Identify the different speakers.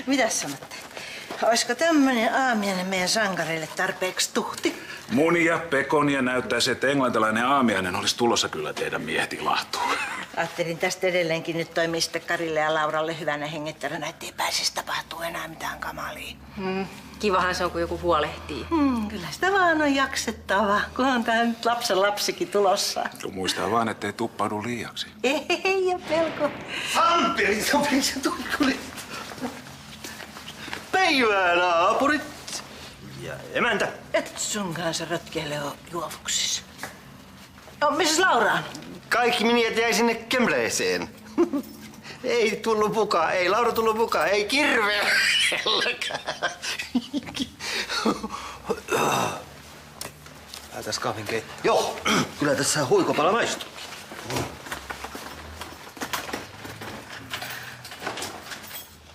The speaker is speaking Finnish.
Speaker 1: Mitäs sanotte? Olisiko tämmönen aamiainen meidän sankareille tarpeeksi tuhti?
Speaker 2: Munia, pekonia näyttäisi, että englantilainen aamiainen olisi tulossa kyllä teidän miehet ilahtuu.
Speaker 1: Ajattelin tästä edelleenkin nyt toimia sitten Karille ja Lauralle hyvänä hengittäränä, ettei pääsisi tapahtuu enää mitään kamalia.
Speaker 3: Kivahan se on, kun joku huolehtii.
Speaker 1: Kyllä sitä vaan on jaksettava, kun on tää nyt lapsen lapsikin tulossa.
Speaker 2: Muistaa vaan, ettei tuppaudu liiaksi.
Speaker 1: Ei ole pelko.
Speaker 4: Amperi, se tuli. Päivää, naapurit. Ja emäntä.
Speaker 1: Et sun kanssa rötkeile oo juovuksissa. Missäs Laura on?
Speaker 4: Kaikki miniät jäi sinne Kemleeseen. Ei tullut mukaan, ei Laura tullut mukaan, ei kirveelläkään. Tässä kahvinkei. Joo, kyllä tässä huikopala maistuu.